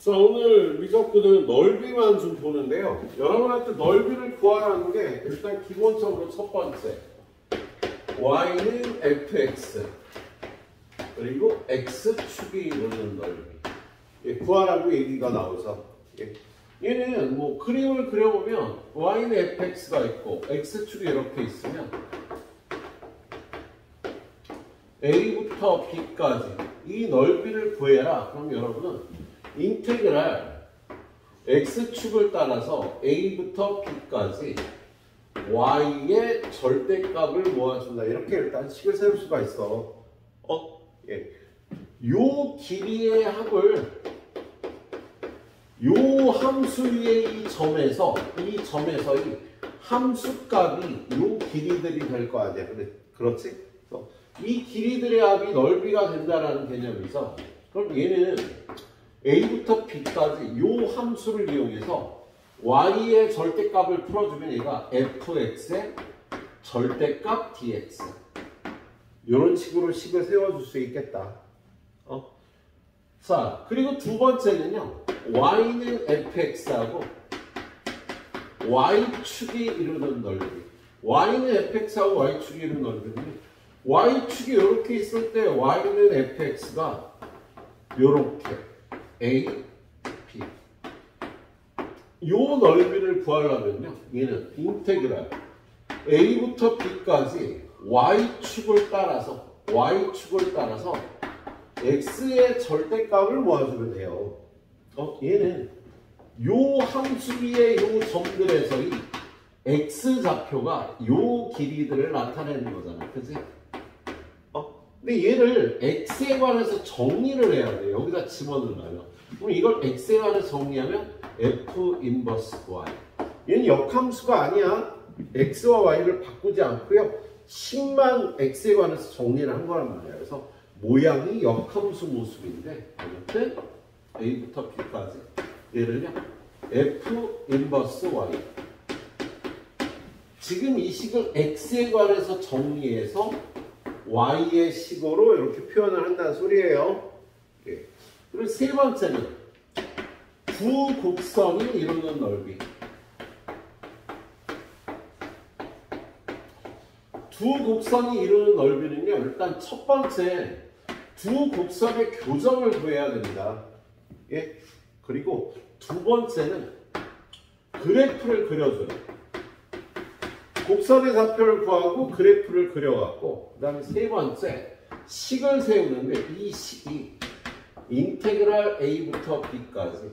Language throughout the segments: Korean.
자, 오늘 미적분은 넓이만 좀 보는데요. 여러분한테 넓이를 구하라는 게 일단 기본적으로 첫 번째 y는 fx 그리고 x축이 이루는 넓이 구하라고 얘기가 나오죠. 얘는 뭐 그림을 그려보면 y는 fx가 있고 x축이 이렇게 있으면 a부터 b까지 이 넓이를 구해라. 그럼 여러분은 인테그랄 x축을 따라서 a부터 b까지 y의 절대값을 모아준다. 이렇게 일단 식을 세울 수가 있어. 요 길이의 합을 요 함수 위의 이 점에서 이 함수값이 요 길이들이 될 거 아니야. 그렇지? 이 길이들의 합이 넓이가 된다라는 개념이죠. 그럼 얘는 a부터 b까지 요 함수를 이용해서 y의 절대값을 풀어주면 얘가 fx의 절대값 dx 이런 식으로 식을 세워줄 수 있겠다. 자, 그리고 두 번째는요. y는 fx하고 y축이 이루는 넓이. y는 fx하고 y축이 이루는 넓이는 y축이 이렇게 있을 때 y는 fx가 이렇게 a, b 요 넓이를 구하려면요. 얘는 인테그랄 a부터 b까지 y축을 따라서 x의 절대값을 모아주면 돼요. 얘는 요 함수 위의 요 점들에서의 x좌표가 요 길이들을 나타내는 거잖아. 그치? 근데 얘를 x에 관해서 정리를 해야 돼. 여기다 집어넣으려면. 그럼 이걸 x에 관해서 정리하면 f 인버스 y. 얘는 역함수가 아니야. x와 y를 바꾸지 않고요. 식만 x에 관해서 정리를 한 거란 말이야. 그래서 모양이 역함수 모습인데 아무튼 a부터 b까지 얘를요. f 인버스 y. 지금 이 식을 x에 관해서 정리해서 y의 식으로 이렇게 표현을 한다는 소리예요. 그리고 세 번째는 두 곡선이 이루는 넓이. 두 곡선이 이루는 넓이는요. 일단 첫 번째 두 곡선의 교점을 구해야 됩니다. 그리고 두 번째는 그래프를 그려줘요. 곡선의 좌표를 구하고 그래프를 그려갖고 그 다음에 세 번째 식을 세우는데 이 식이 인테그랄 a부터 b까지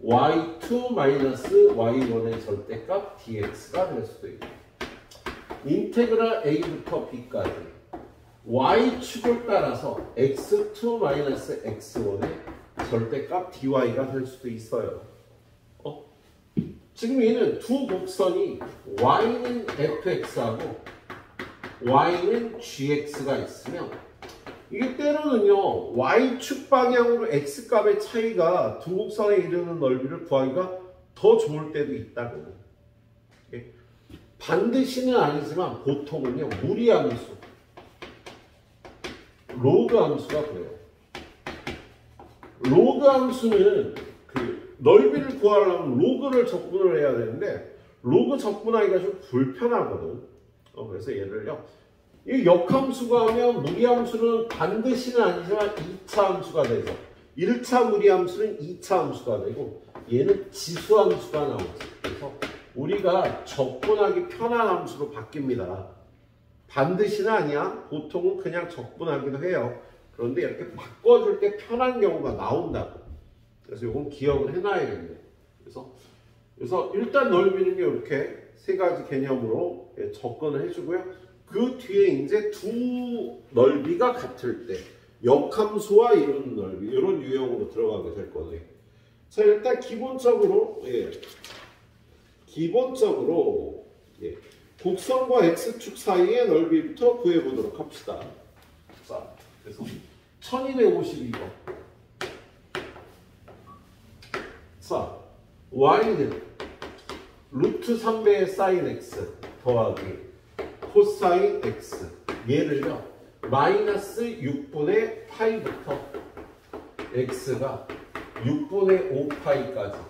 y2-y1의 절대값 dx가 될 수도 있고 인테그랄 a부터 b까지 y축을 따라서 x2-x1의 절대값 dy가 될 수도 있어요. 지금 얘는 두 곡선이 y는 fx하고 y는 gx가 있으면 이게 때로는요 y축 방향으로 x값의 차이가 두 곡선에 이르는 넓이를 구하기가 더 좋을 때도 있다고. 반드시는 아니지만 보통은요 무리함수 로그 함수가 그래요. 로그 함수는 넓이를 구하려면 로그를 적분을 해야 되는데 로그 적분하기가 좀 불편하거든. 그래서 얘를요 이 역함수가 하면 무리함수는 반드시는 아니지만 2차 함수가 되죠. 1차 무리함수는 2차 함수가 되고 얘는 지수함수가 나오죠. 그래서 우리가 적분하기 편한 함수로 바뀝니다. 반드시는 아니야. 보통은 그냥 적분하기도 해요. 그런데 이렇게 바꿔줄 때 편한 경우가 나온다고. 그래서 이건 기억을 해놔야겠네요. 그래서 일단 넓이는 이렇게 세 가지 개념으로 접근을 해주고요. 그 뒤에 이제 두 넓이가 같을 때 역함수와 이루는 넓이 이런 유형으로 들어가게 될 거네요. 자, 일단 기본적으로 곡선과 x축 사이의 넓이부터 구해보도록 합시다. 자, 그래서 1252번. 자, y는 루트 3배의 사인 x 더하기 코사인 x 얘를요 마이너스 6분의 파이부터 x가 6분의 5파이까지.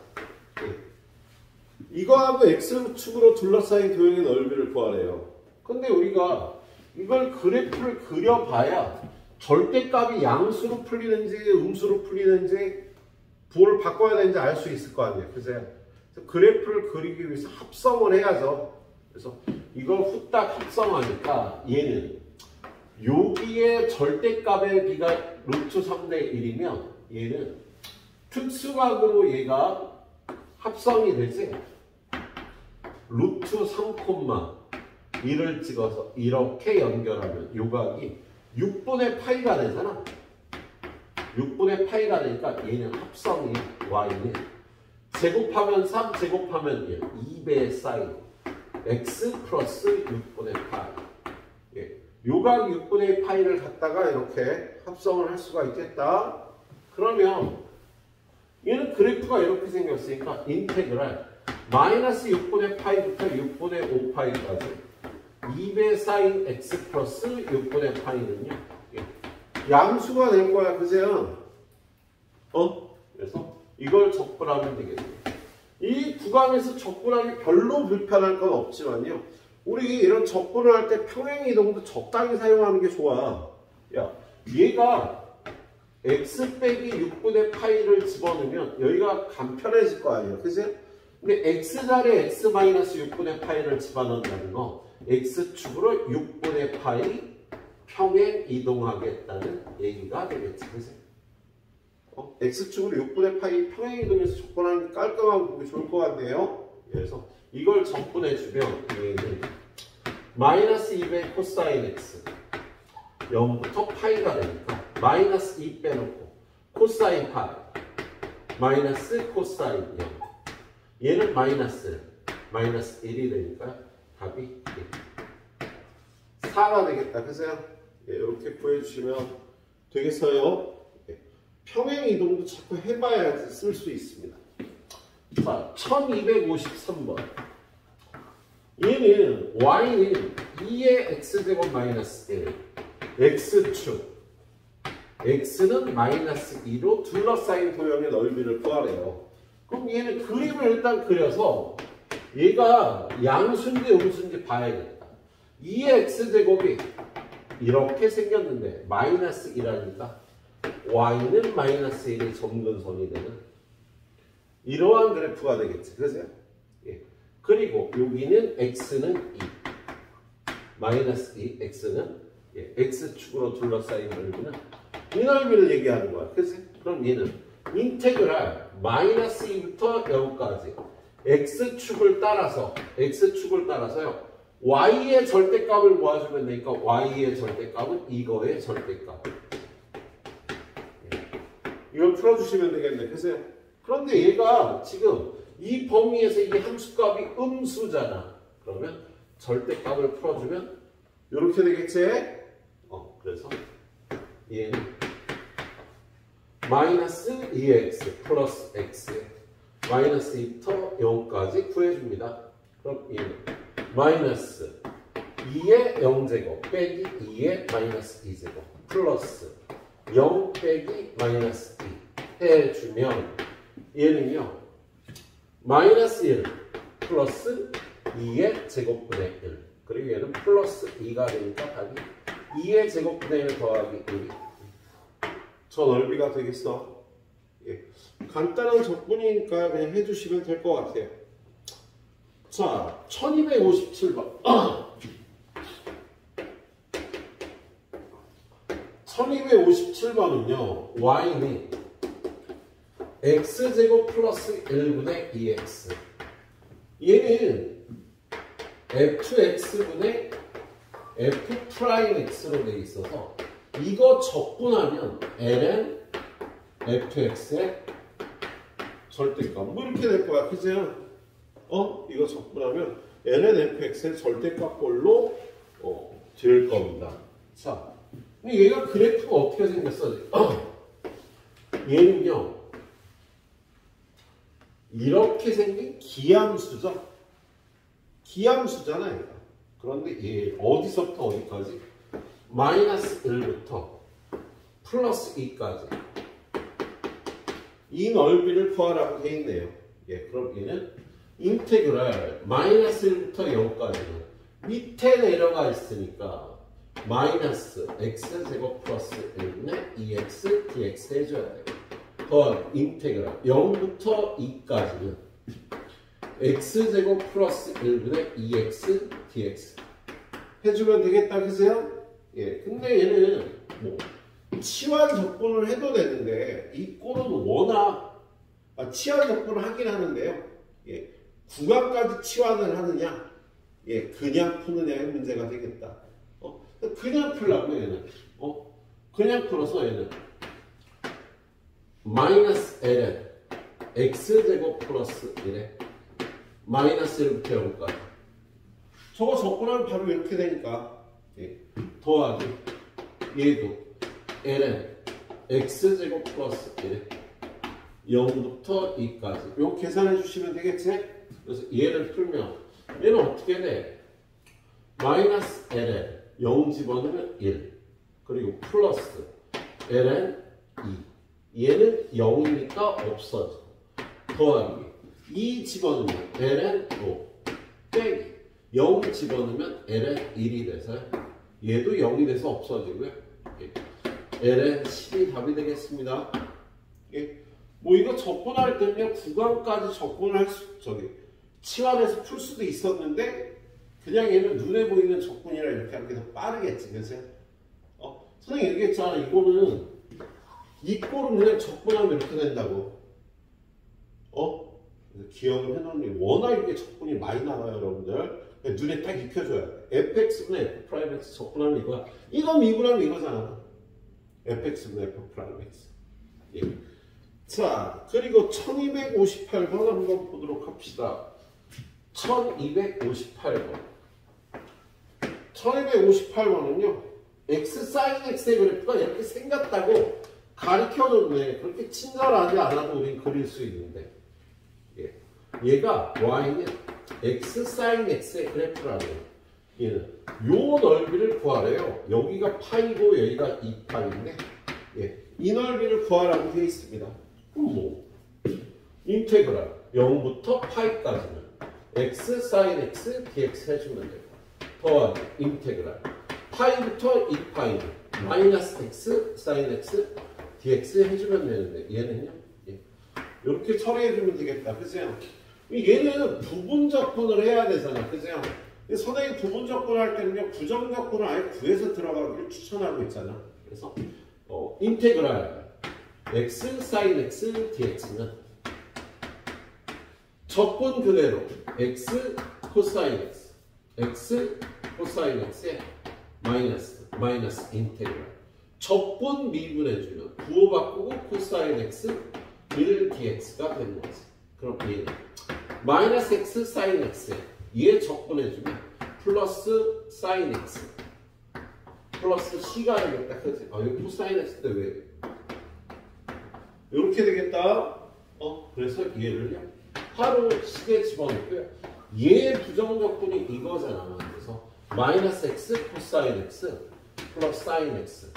이거하고 x축으로 둘러싸인 도형의 넓이를 구하래요. 근데 우리가 이걸 그래프를 그려봐야 절대값이 양수로 풀리는지 음수로 풀리는지 뭘 바꿔야 되는지 알 수 있을 거 아니에요. 그래서 그래프를 그리기 위해서 합성을 해야죠. 그래서 이걸 후딱 합성하니까 얘는 여기에 절대값의 비가 루트 3대 1이면 얘는 특수각으로 얘가 합성이 되지. 루트 3,1을 찍어서 이렇게 연결하면 요각이 6분의 파이가 되잖아. 6분의 파이가 되니까 얘는 합성이 y는 제곱하면 3, 제곱하면 1, 2배 사인 x 플러스 6분의 파이. 예. 요각 6분의 파이를 갖다가 이렇게 합성을 할 수가 있겠다. 그러면 얘는 그래프가 이렇게 생겼으니까 인테그랄 마이너스 6분의 파이부터 6분의 5파이까지 2배 사인 x 플러스 6분의 파이는요. 양수가 될 거야. 그죠? 그래서 이걸 적분하면 되겠네요. 이 구간에서 적분하기 별로 불편할 건 없지만요. 우리 이런 적분을 할 때 평행이동도 적당히 사용하는 게 좋아. 야, 얘가 x 빼기 6분의 파이를 집어넣으면 여기가 간편해질 거 아니에요. 그죠? 근데 x 자리에 x 마이너스 6분의 파이를 집어넣는다는 거 x축으로 6분의 파이 평행 이동하겠다는 얘기가 되겠지. 그죠? x축으로 6분의 파이 평행 이동해서 적분하는 게 깔끔하고 보기 좋을 것 같네요. 그래서 이걸 적분해주면 얘는 마이너스 2배 코사인 x 0부터 파이가 되니까 마이너스 2 빼놓고 코사인 파이 마이너스 코사인 0 얘는 마이너스 1이 되니까 답이 1. 4가 되겠다. 그래서 이렇게 구해주시면 되겠어요. 평행 이동도 자꾸 해봐야 쓸 수 있습니다. 자, 1253번. 얘는 y는 2의 x제곱 마이너스 1 x축 x는 마이너스 2로 둘러싸인 도형의 넓이를 구하래요. 그럼 얘는 그림을 일단 그려서 얘가 양수인지 음수인지 봐야겠다. 2의 x제곱이 이렇게 생겼는데 마이너스 2라니까 y는 마이너스 1이 점근선이 되는 이러한 그래프가 되겠지. 그죠? 예. 그리고 여기는 x는 2 마이너스 2 x는 x축으로 둘러싸인 넓이는 이 넓이를 얘기하는 거야. 그치? 그럼 얘는 인테그랄 마이너스 2부터 0까지 x축을 따라서요. y의 절대값을 모아주면 되니까 y의 절대값은 이거의 절대값. 이걸 풀어주시면 되겠네. 그래서 그런데 얘가 지금 이 범위에서 이게 함수값이 음수잖아. 그러면 절대값을 풀어주면 이렇게 되겠지? 그래서 얘는 마이너스 2x 플러스 x 마이너스 2부터 0까지 구해줍니다. 그럼 얘는 마이너스 2의 0제곱 빼기 2의 마이너스 2제곱 플러스 0 빼기 마이너스 2 해주면 얘는요 마이너스 1 플러스 2의 제곱분의 1 그리고 얘는 플러스 2가 되니까 답이 2의 제곱분의 1 더하기 1이 저 넓이가 되겠어. 예. 간단한 적분이니까 그냥 해주시면 될 것 같아요. 자, 1257번. 1257번은요, y는 x제곱 플러스 1분의 2x. 얘는 fx분의 f'x로 되어 있어서 이거 적분하면 ln fx의 절대값 뭐 이렇게 될 거야. 그죠? 이거 적분하면 ln fx의 절대값꼴로 될 겁니다. 자, 얘가 그래프가 어떻게 생겼어? 얘는요 이렇게 생긴 기함수죠. 기함수잖아요. 그런데 얘 어디서부터 어디까지? 마이너스 1부터 플러스 2까지 이 넓이를 구하라고 돼 있네요. 예, 그럼 얘는 인테그랄 마이너스 1부터 0까지는 밑에 내려가 있으니까 마이너스 x제곱 플러스 1분의 2x dx 해줘야 돼요. 더하기 인테그랄 0부터 2까지는 x제곱 플러스 1분의 2x dx 해주면 되겠다, 그세요? 예, 근데 얘는 뭐 치환 적분을 해도 되는데 이 꼴은 워낙 치환 적분을 하긴 하는데요. 예, 구간까지 치환을 하느냐, 예, 그냥 푸느냐의 문제가 되겠다. 그냥 풀라고 얘는. 그냥 풀어서 얘는 마이너스 ln x제곱 플러스 1에 마이너스 1부터 0까지. 저거 적분하면 바로 이렇게 되니까, 예, 더하기 얘도 ln x제곱 플러스 1에 0부터 2까지. 이거 계산해 주시면 되겠지? 그래서 얘를 풀면 얘는 어떻게 돼? 마이너스 ln 0 집어넣으면 1, 그리고 플러스 ln 2. 얘는 0이니까 없어져. 더하기 2 집어넣으면 ln 5 빼기 0 집어넣으면 ln 1이 돼서 얘도 0이 돼서 없어지고요. ln 10이 답이 되겠습니다. 뭐 이거 적분할 때는 구간까지 적분할 치환해서 풀 수도 있었는데 그냥 얘는 눈에 보이는 적분이라 이렇게 하는 게 더 빠르겠지, 그래서 선생님 얘기했잖아. 이거는 이 꼴은 그냥 적분하면 이렇게 된다고. 기억을 해놓으니 워낙 이게 적분이 많이 나와요, 여러분들. 눈에 딱 익혀줘야 돼. fx분의 f'x 적분하면 이거야. 이거 미분하면 이거잖아. fx분의 f'x. 예. 자, 그리고 1258번 한번 보도록 합시다. 1258번. 1258번은요, x sin x의 그래프가 이렇게 생겼다고 가르쳐줬네. 그렇게 친절하지 않아도 우린 그릴 수 있는데, 예. 얘가 y는 x sin x의 그래프라는, 얘는 요 넓이를 구하래요. 여기가 파이고 여기가 2파인데, 예. 이 넓이를 구하라고 되어 있습니다. 그럼 뭐 인테그랄 0부터 파이까지는 x sin x dx 해주면 되고, 더하기 인테그랄 파이부터 2파이는 마이너스 x sin x dx 해주면 되는데 얘는요, 예, 이렇게 처리해주면 되겠다, 그죠? 얘는 부분적분을 해야 되잖아, 그죠? 선생님 부분적분을 할 때는요, 부정적분을 아예 구해서 들어가기를 추천하고 있잖아. 그래서 인테그랄 x sin x dx는 적분 그대로 x 코사인 x, x 코사인 x에 마이너스 인테그랄 적분 미분해주면 부호 바꾸고 코사인 x 1 dx가 되는 거지. 그럼 얘는 마이너스 x 사인 x에 얘 적분해주면 플러스 사인 x 플러스 c가 되겠다, 그치? 여기 코사인 x 때 왜 이렇게 되겠다. 그래서 얘를요 하루 식에 집어넣고요. 얘 부정적분이 이거잖아. 그래서 마이너스 x 코사인 x 플러스 사인 x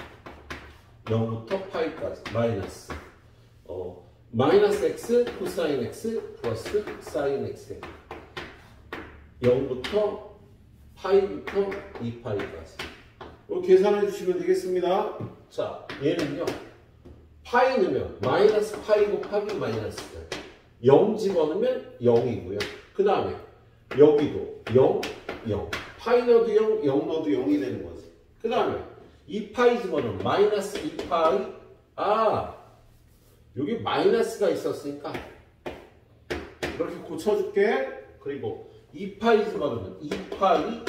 0부터 파이까지 마이너스 마이너스 x 코사인 x 플러스 사인 x 0부터 파이부터 2파이까지 이거 계산해 주시면 되겠습니다. 자, 얘는요 파이 넣으면 마이너스 파이 곱하기 마이너스 0 집어넣으면 0이고요. 그 다음에 여기도 0, 0 파이 넣어도 0, 0 넣어도 0이 되는 거지. 그 다음에 2파이 집어넣으면 마이너스 2파이 여기 마이너스가 있었으니까 이렇게 고쳐줄게. 그리고 2파이 집어넣으면 2파이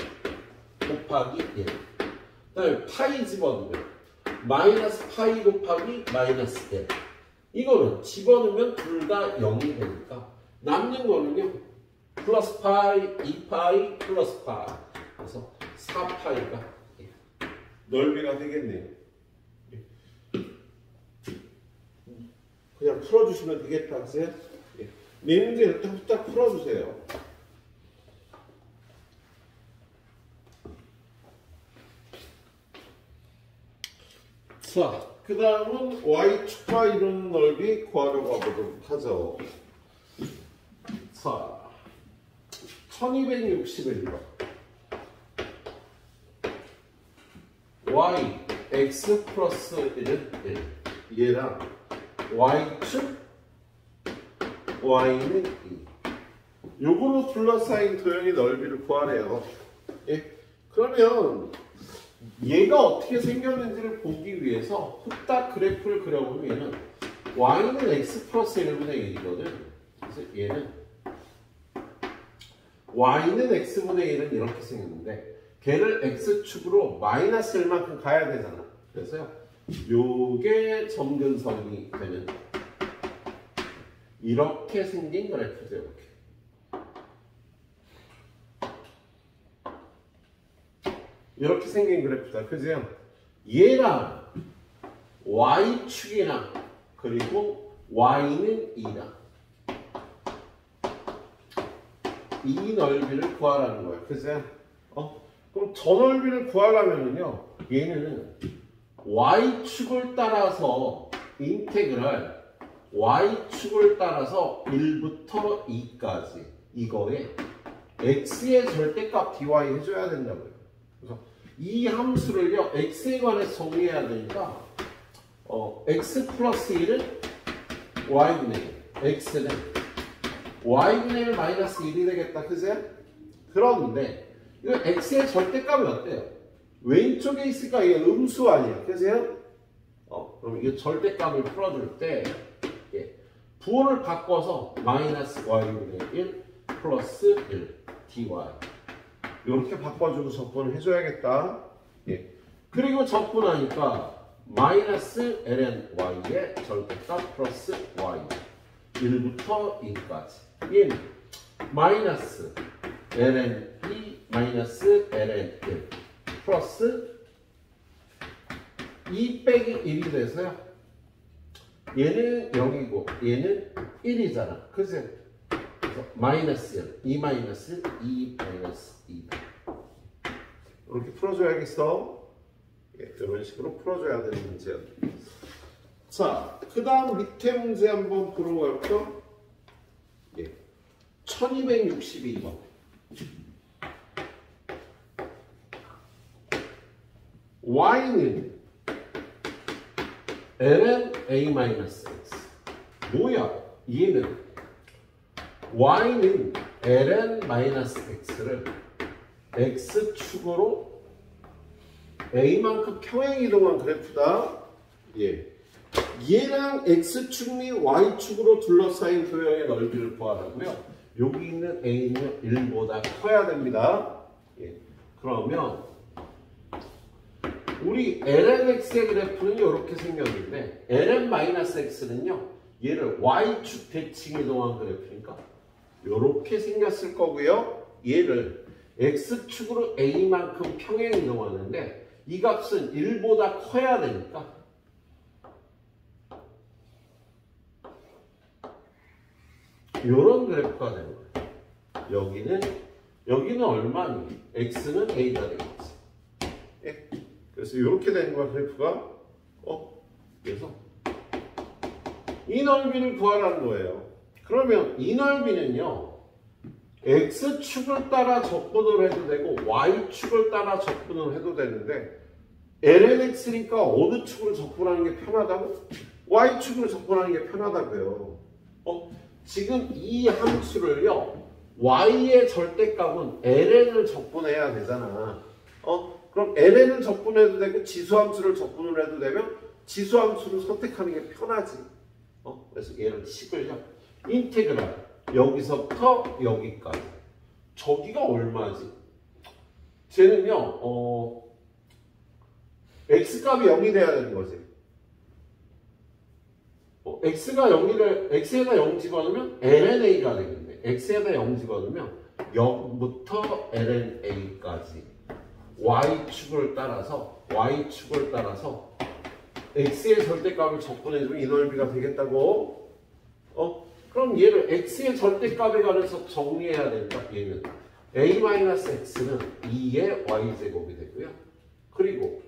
곱하기 1. 그 다음에 파이 집어넣으면 마이너스 파이 곱하기 마이너스 1. 이거는 집어넣으면 둘 다 0이 되니까 남는 거는요 플러스 파이, 2파이, 플러스 파이. 그래서 4파이가 넓이가 되겠네요. 그냥 풀어주시면 되겠다, 그래요? 네 문제 이렇게 후딱 풀어주세요. 자, 그 다음은 y축과 이루는 넓이 구하려고 하도록 하죠. 자, 1261번. y, x 플러스 1은 1. 얘랑 y축, y는 2. 요걸로 둘러싸인 도형의 넓이를 구하래요. 예? 그러면 얘가 어떻게 생겼는지를 보기 위해서 후딱 그래프를 그려보면 얘는 y는 x 플러스 1분의 1이거든. 그래서 얘는 y는 x분의 1은 이렇게 생겼는데 걔를 x축으로 마이너스 1만큼 가야 되잖아. 그래서요 요게 점근선이 되는 이렇게 생긴 그래프죠. 이렇게 생긴 그래프다. 그죠? 얘랑 y축이랑 그리고 y는 2랑 이 넓이를 구하라는 거야. 그죠? 그럼 저 넓이를 구하려면요 얘는 y축을 따라서 인테그랄 y축을 따라서 1부터 2까지 이거에 x의 절대값 dy 해줘야 된다고요. 그래서 이 함수를요 x에 관해서 정리해야 되니까 x 플러스 1은 y분의 1, x는 y분의 1 마이너스 1이 되겠다. 그죠? 그런데 이거 x의 절대값이 어때요? 왼쪽에 있으니까 이게 음수 아니야. 그죠? 그럼 이게 절대값을 풀어줄 때 부호를 바꿔서 마이너스 y분의 1 플러스 1 dy 이렇게 바꿔주고 접근을 해줘야겠다. 예. 그리고 접근하니까 마이너스 ln y의 절대값 플러스 y 1부터 2까지 얘는 마이너스 ln 2 마이너스 ln 1 플러스 2 빼기 1이 돼서요 얘는 0이고 얘는 1이잖아. 그죠? 마이너스 1, 2 마이너스 2 마이너스 2 이렇게 풀어줘야겠어. 이런 식으로 풀어줘야 되는 문제야. 자, 그 다음 밑에 문제 한번 풀어볼게요. 1262번. y는 ln a-x. 뭐야? 얘는 y는 ln-x를 x축으로 a만큼 평행 이동한 그래프다. 얘랑 x축 및 y축으로 둘러싸인 도형의 넓이를 구하라고요. 여기 있는 a는 1보다 커야 됩니다. 그러면 우리 ln-x의 그래프는 이렇게 생겼는데 ln-x는요 얘를 y축 대칭 이동한 그래프니까 이렇게 생겼을 거고요. 얘를 x축으로 a만큼 평행 이동하는데 이 값은 1보다 커야 되니까 이런 그래프가 되는 거예요. 여기는 얼마니? x는 a가 되겠지. 그래서 이렇게 되는 거야 그래프가. 그래서 이 넓이를 구하라는 거예요. 그러면 이 넓이는요 x축을 따라 접근을 해도 되고 y축을 따라 접근을 해도 되는데 lnx니까 어느 축으로 접근하는 게 편하다고? y축으로 접근하는 게 편하다고요. 지금 이 함수를요 y의 절대값은 ln을 접근해야 되잖아. 그럼 ln을 접근해도 되고 지수함수를 접근을 해도 되면 지수함수를 선택하는 게 편하지. 그래서 얘를 식을요 인테그랄 여기서부터 여기까지 저기가 얼마지? 쟤는요 x값이 0이 돼야 되는 거지. x가 0에다 0 집어넣으면 lna가 되겠네. x에다 0 집어넣으면 0부터 lna까지 y축을 따라서 x의 절대값을 접근해주면 이 넓이가 되겠다고. 그럼 얘를 x의 절대값에 관해서 정리해야 되니까 얘는 a-x는 2의 y제곱이 되고요. 그리고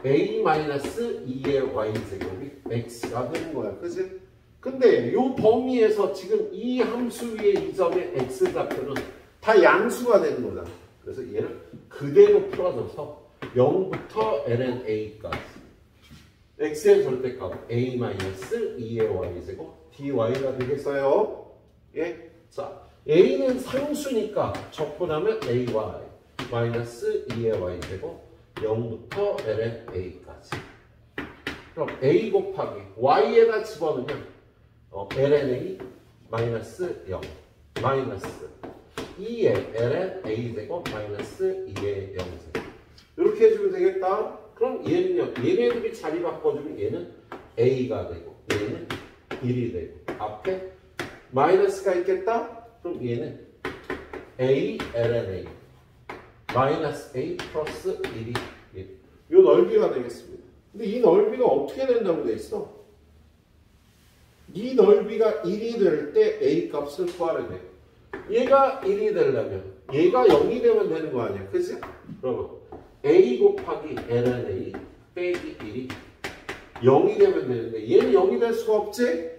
a-2의 y제곱이 x가 되는 거야. 그치? 근데 이 범위에서 지금 이 함수 위에 이 점의 x좌표는 다 양수가 되는 거잖아. 그래서 얘를 그대로 풀어줘서 0부터 ln a까지 x의 절대값 a-2의 y제곱 dy가 되겠어요. 예? 자, a는 상수니까 적분하면 ay 마이너스 2의 y제곱 0부터 ln a까지. 그럼 a 곱하기 y에다 집어넣으면 ln a 마이너스 0 마이너스 2의 ln a제곱 마이너스 2의 0제곱 이렇게 해주면 되겠다. 그럼 얘는요, 얘네들이 자리 바꿔주면 얘는 a가 되고 얘는 1이 되고 앞에 마이너스가 있겠다. 그럼 얘는 a ln a 마이너스 a 플러스 1이 이 넓이가 되겠습니다. 근데 이 넓이가 어떻게 된다고 돼 있어? 이 넓이가 1이 될 때 a 값을 구하래 돼. 얘가 1이 되려면 얘가 0이 되면 되는 거 아니야, 그치? 그러면 a 곱하기 ln a 빼기 1이 0이 되면 되는데 얘는 0이 될 수가 없지?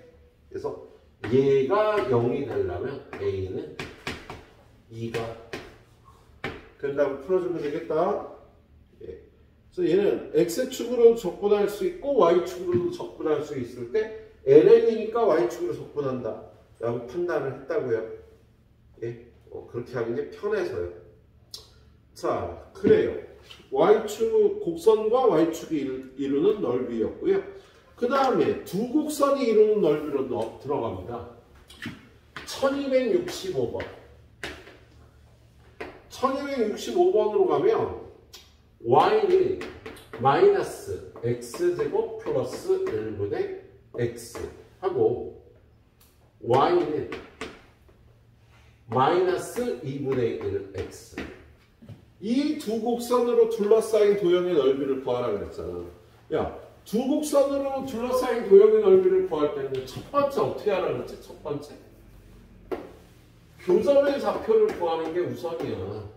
그래서 얘가 0이 되려면 a는 2가 된다고 풀어주면 되겠다. 예. 그래서 얘는 x축으로 적분할 수 있고 y축으로도 적분할 수 있을 때 ln이니까 y축으로 적분한다 라고 판단을 했다고요. 예. 그렇게 하는 게 편해서요. 자, 그래요. y축 곡선과 y축이 이루는 넓이였고요. 그 다음에 두 곡선이 이루는 넓이로 들어갑니다. 1265번 1265번으로 가면 y는 마이너스 x제곱 플러스 1분의 x 하고 y는 마이너스 2분의 1 x 이 두 곡선으로 둘러싸인 도형의 넓이를 구하라 그랬잖아. 야, 두 곡선으로 둘러싸인 도형의 넓이를 구할 때는 첫 번째 어떻게 하라 그랬지? 첫 번째 교점의 좌표를 구하는 게 우선이야.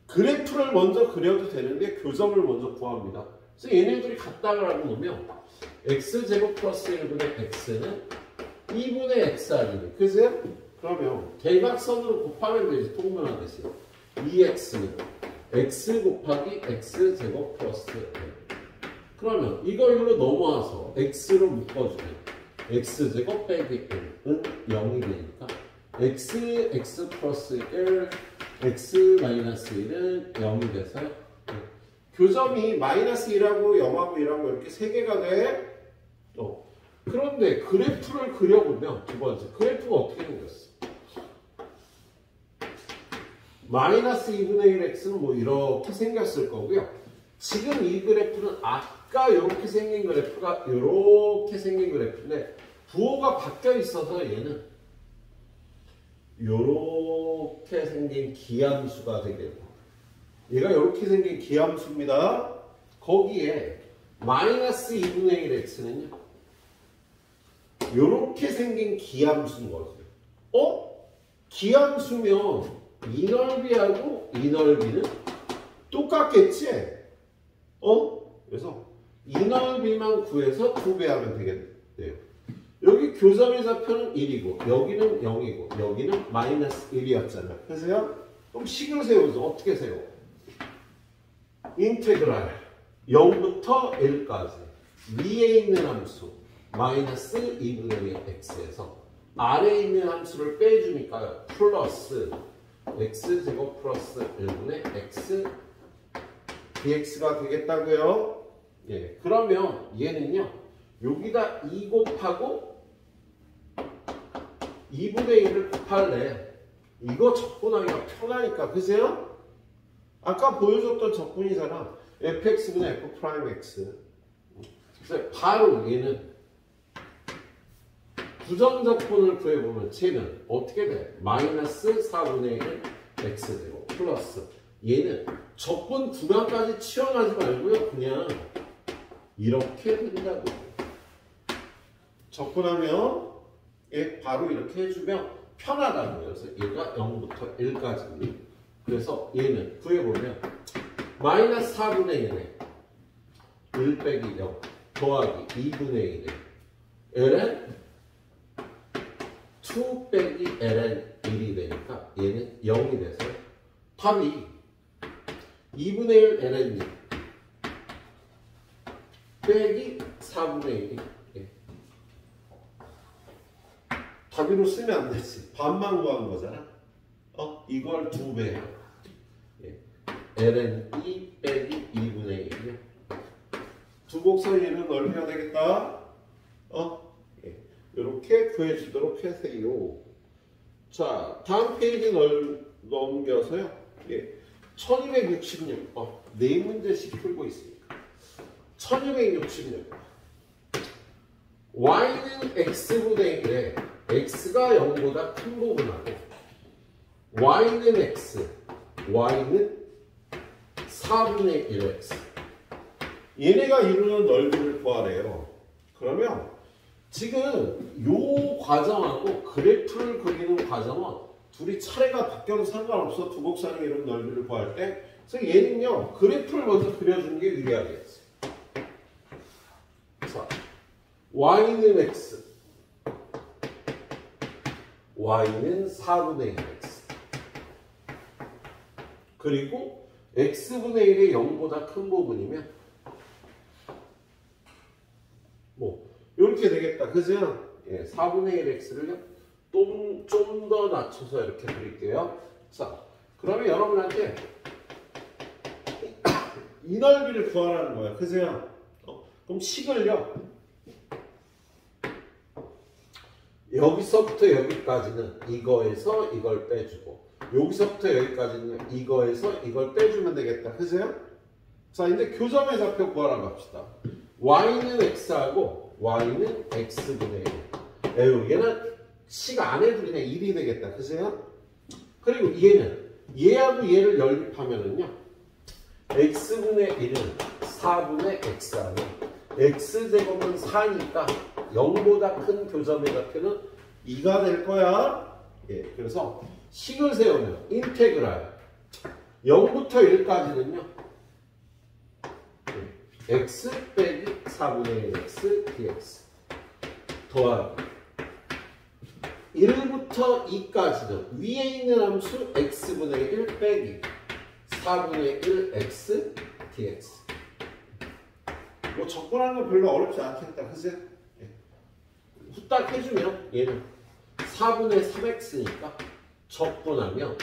그래프를 먼저 그려도 되는데 교점을 먼저 구합니다. 그래서 얘네들이 같다라고 놓으면 x제곱 플러스 1분의 x는 2분의 x 아니니 그죠? 그러면 대각선으로 곱하면 되지. 통분하듯이 2x는 x 곱하기 x제곱 플러스 1. 그러면 이걸로 넘어와서 x로 묶어주면 x제곱 빼기 1은 0이 되니까 x 플러스 1 x 마이너스 1은 0이 돼서요. 교점이 마이너스 1하고 0하고 1하고 이렇게 세 개가 돼. 그런데 그래프를 그려보면 두 번째 그래프가 어떻게 생겼어? 마이너스 2분의 1x는 뭐 이렇게 생겼을 거고요. 지금 이 그래프는 아까 이렇게 생긴 그래프가 이렇게 생긴 그래프인데 부호가 바뀌어 있어서 얘는 이렇게 생긴 기함수가 되겠고 얘가 이렇게 생긴 기함수입니다. 거기에 마이너스 2분의 1x는요 이렇게 생긴 기함수인 거죠. 기함수면 이 넓이하고 이 넓이는 똑같겠지? 그래서 이 넓이만 구해서 2배하면 되겠대요. 여기 교점의 좌표는 1이고 여기는 0이고 여기는 마이너스 1이었잖아요. 그래서요? 그럼 식을 세우죠. 어떻게 세워? 인테그랄 0부터 1까지 위에 있는 함수 마이너스 2분의 1 x에서 아래에 있는 함수를 빼주니까요. 플러스 x제곱 플러스 1분의 x dx가 되겠다고요. 예, 그러면 얘는요. 여기다 2 곱하고 2분의 1을 곱할래. 이거 적분하기가 편하니까. 그세요? 아까 보여줬던 적분이잖아. fx분의 f'x. 그래서 바로 얘는 부정적분을 구해보면 쟤는 어떻게 돼? 마이너스 4분의 1 x제곱 플러스 얘는 적분 구간까지 치워가지 말고요. 그냥 이렇게 된다고. 적분하면 얘 바로 이렇게 해주면 편하다는 거예요. 그래서 얘가 0부터 1까지. 그래서 얘는 구해보면 마이너스 4분의 1에 1 빼기 0 더하기 2분의 1에 ln 2 빼기 ln 1이 되니까 얘는 0이 돼서 답이 2분의 1 ln 2 빼기 4분의 1이 답으로 쓰면 안 되지. 반만 구한 거잖아. 이걸 2배야. ln 2 빼기 2분의 1이야. 두 곡선 얘는 넓혀야 되겠다. 이렇게 구해주도록 하세요. 자, 다음 페이지 넘겨서요. 1266. 네 문제씩 풀고 있으니까. 1266. y는 x분의 1에 x가 0보다 큰 부분하고 y는 x, y는 4분의 1x. 얘네가 이루는 넓이를 구하래요. 그러면 지금 요 과정하고 그래프를 그리는 과정은 둘이 차례가 바뀌어도 상관없어. 두 곡선이 이루는 넓이를 구할 때. 그래서 얘는요, 그래프를 먼저 그려주는 게 유리하겠어요. 자, y는 x, y는 4분의 1x. 그리고 x분의 1이 0보다 큰 부분이면 이렇게 되겠다. 그죠? 4분의 1x를요 좀 더 낮춰서 이렇게 그릴게요. 자, 그러면 여러분한테 이 넓이를 구하라는 거야. 그죠? 그럼 식을요 여기서부터 여기까지는 이거에서 이걸 빼주고 여기서부터 여기까지는 이거에서 이걸 빼주면 되겠다. 그죠? 자, 이제 교점의 좌표 구하라고 합시다. y는 x하고 y는 x분의 1. 얘는 식 안에 둘이네 1이 되겠다. 그죠? 그리고 얘하고 얘를 연립하면은요 x분의 1은 4분의 x하면 x제곱은 4니까 0보다 큰 교점의 좌표는 2가 될 거야. 그래서 식을 세우면 인테그랄 0부터 1까지는요 x 빼기 4분의 1 x dx 더하기 1부터 2까지는 위에 있는 함수 x분의 1 빼기 4분의 1 x dx. 적분하는 건 별로 어렵지 않겠다. 그치? 후딱 해주면 얘는 4분의 3x니까 적분하면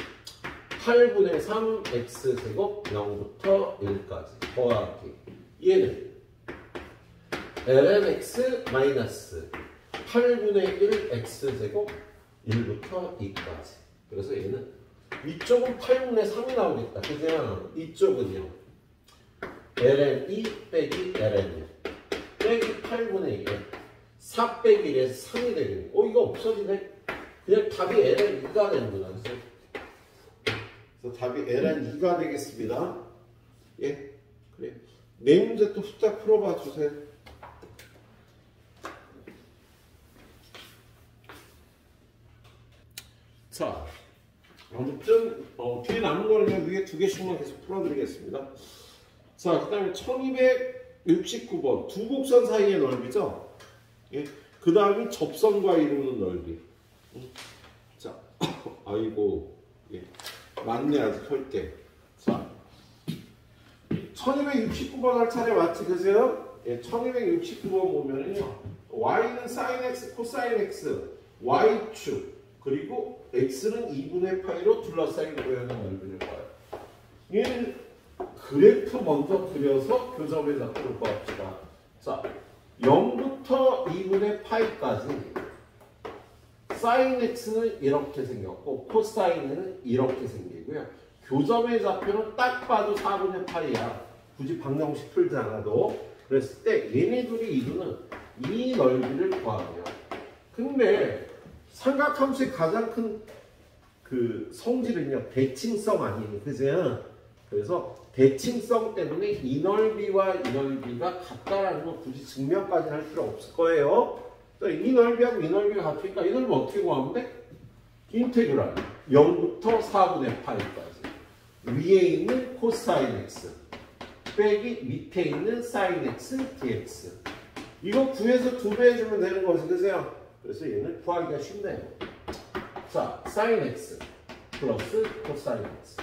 8분의 3 x제곱 0부터 1까지 더하기 얘는 ln x 마이너스 8분의 1 x제곱 1부터 2까지. 그래서 얘는 위쪽은 8분의 3이 나오겠다. 그죠? 이쪽은요 ln 2 빼기 ln 1 빼기 8분의 1 4 빼기 1에서 3이 되겠네. 이거 없어지네. 그냥 답이 ln 2가 되는구나. 그래서 답이 ln 2가 되겠습니다. 그래. 네 문제 또 숫자 풀어봐 주세요. 자, 아무튼 뒤에 남은 거는 위에 두 개씩만 계속 풀어드리겠습니다. 자, 그 다음에 1269번 두 곡선 사이의 넓이죠. 그 다음이 접선과 이루는 넓이. 자, 아이고, 맞네 아직 할 때. 자, 1269번 할 차례 맞지, 그세요? 1269번 보면은요, y는 sin x, 코사인 x, y축, 그리고 x는 2분의 파이로 둘러싸인 고연의 넓이를 봐요. 얘는 그래프 먼저 그려서 교점의 좌표를 구합시다. 자, 0부터 2분의 파이까지 sin x는 이렇게 생겼고 코사인은 이렇게 생기고요. 교점의 좌표는 딱 봐도 4분의 파이야. 굳이 방정식 풀지 않아도. 그랬을 때 얘네 둘이 이루는 이 넓이를 구하고요. 근데 삼각함수의 가장 큰 그 성질은요 대칭성 아니에요. 그죠? 그래서 대칭성 때문에 이 넓이와 이 넓이가 같다라는 건 굳이 증명까지 할 필요 없을 거예요. 이 넓이하고 이 넓이가 같으니까 이 넓이 어떻게 구하면 돼? 인테그랄 0부터 4분의 파이까지 위에 있는 코사인 x 빼기 밑에 있는 sin x dx. 이거 9에서 2배 해주면 되는 거지, 그죠? 그래서 얘는 구하기가 쉽네요. 자, sin x 플러스 cosine x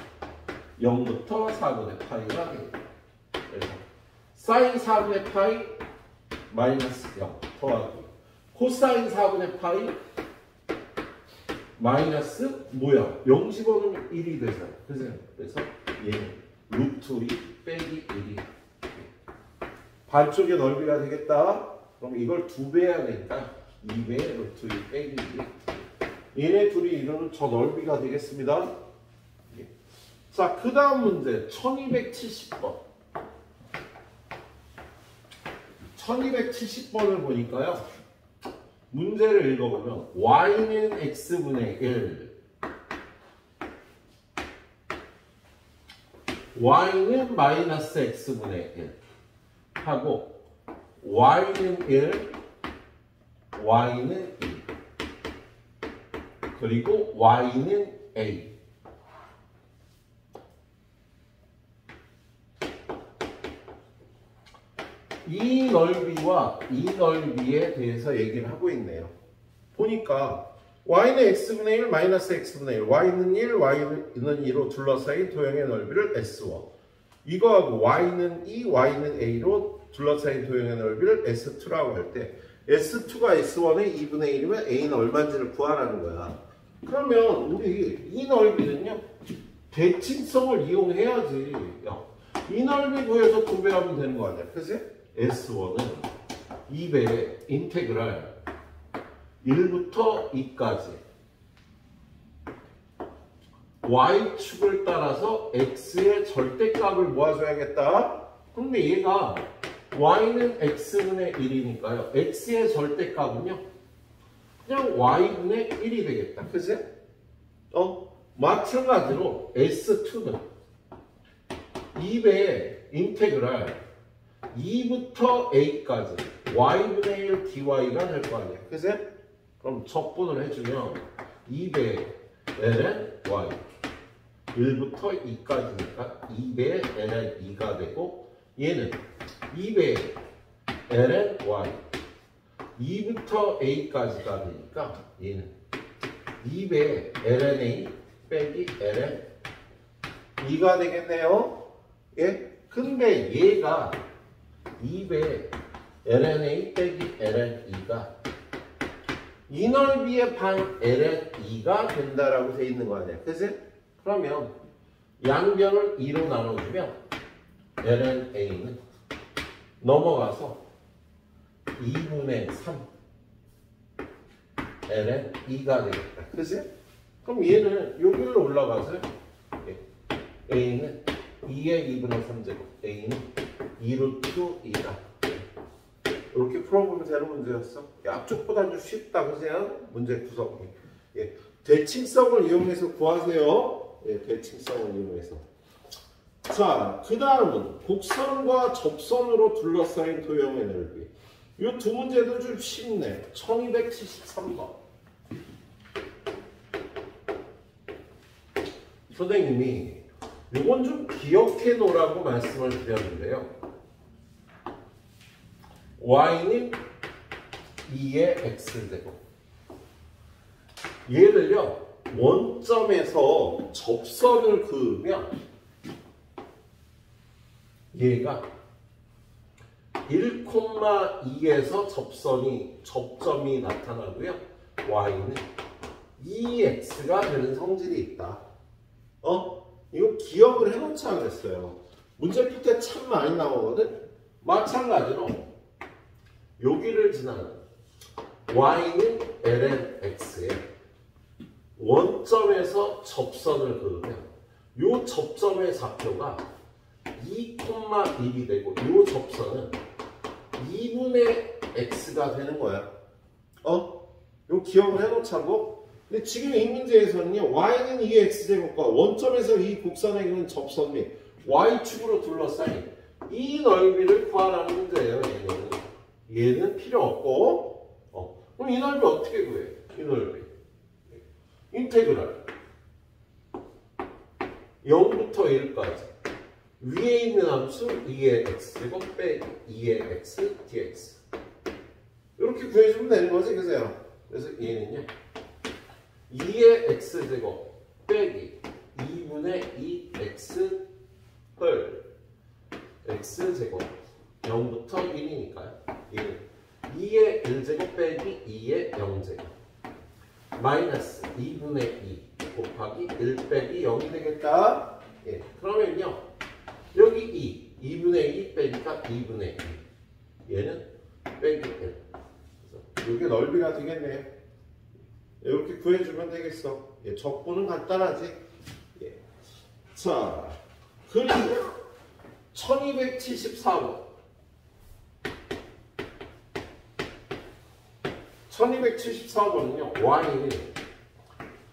0부터 4분의 파이가 됩니다. 그래서 sin 4분의 파이 마이너스 0 더하기 코사인 4분의 파이 마이너스 뭐야? 0 집어넣으면 1이 되잖아. 그래서 얘는 루트 2 빼기 1이 반쪽의 넓이가 되겠다. 그럼 이걸 2배 해야 되니까 2배 루트 2 빼기 1. 얘네 둘이 이루는 저 넓이가 되겠습니다. 자, 그 다음 문제 1270번. 1270번을 보니까요. 문제를 읽어보면 y는 x분의 1 y는 마이너스 x분의 1 하고 y는 1 y는 1 그리고 y는 a 이 넓이와 이 넓이에 대해서 얘기를 하고 있네요. 보니까 y는 x분의 1 마이너스 x분의 1 y는 1 y는 2로 둘러싸인 도형의 넓이를 s1 이거하고 y는 2 y는 a로 둘러싸인 도형의 넓이를 s2라고 할 때 s2가 s1의 2분의 1이면 a는 얼마인지를 구하라는 거야. 그러면 우리 이 넓이는요 대칭성을 이용해야지. 이 넓이 구해서 2배 하면 되는 거 아니야. 그치? S1은 2배의 인테그랄 1부터 2까지 y축을 따라서 x의 절대값을 모아줘야겠다. 근데 얘가 y는 x분의 1이니까요. x의 절대값은요. 그냥 y분의 1이 되겠다. 그치? 마찬가지로 S2는 2배의 인테그랄 2부터 a까지 y분의 1 dy가 될 거 아니야. 그치? 그럼 적분을 해주면 2배의 ln y 1부터 2까지니까 2배의 ln 2가 되고 얘는 2배의 ln y 2부터 a까지가 되니까 얘는 2배의 ln a 빼기 ln 2가 되겠네요. 예? 근데 얘가 2배 ln a 빼기 ln 2가 이 넓이의 반 ln 2가 된다라고 돼 있는 거 아니야. 그치? 그러면 양변을 2로 나눠주면 ln a는 넘어가서 2분의 3 ln 2가 되겠다. 그치? 그럼 얘는 여기로 올라가서 a는 2의 2분의 3제곱 a는 2루트 2다. 이렇게 풀어보면 되는 문제였어. 앞쪽보다 좀 쉽다. 그죠? 문제 구성이. 예. 대칭성을 이용해서 구하세요. 예, 대칭성을 이용해서. 자, 그 다음은 곡선과 접선으로 둘러싸인 도형의 넓이. 이 두 문제도 좀 쉽네. 1273번. 선생님이 이건 좀 기억해 놓으라고 말씀을 드렸는데요. y는 2의 x제곱. 얘를요, 원점에서 접선을 그으면 얘가 1,2에서 접점이 나타나고요. y는 2x가 되는 성질이 있다. 이거 기억을 해놓자 그랬어요. 문제 풀 때 참 많이 나오거든. 마찬가지로 여기를 지나는 y는 ln x에 원점에서 접선을 그으면 이 접점의 좌표가 2,1이 되고 이 접선은 2분의 x가 되는 거야. 이거 기억을 해놓자고. 근데 지금 이 문제에서는요, y는 2의 x제곱과 원점에서 이 곡선의 그는 접선 및 y축으로 둘러싸인 이 넓이를 구하라는 문제예요. 얘는 필요 없고, 그럼 이 넓이 어떻게 구해? 이 넓이 인테그랄 0부터 1까지 위에 있는 함수 2의 x제곱 빼기 2의 x dx 이렇게 구해주면 되는 거지, 그죠? 그래서 얘는요 2의 x제곱 빼기 2분의 2x 헐 x제곱 0부터 1이니까요. 얘는 2의 1제곱 빼기 2의 0제곱 마이너스 2분의 2 곱하기 1 빼기 0이 되겠다. 예, 그러면요 여기 2분의 2 빼기가 2분의 2 얘는 빼기 1 그래서 이게 넓이가 되겠네요. 이렇게 구해주면 되겠어. 예, 적분은 간단하지. 예. 자, 그리고 1274번 1274번은요 y는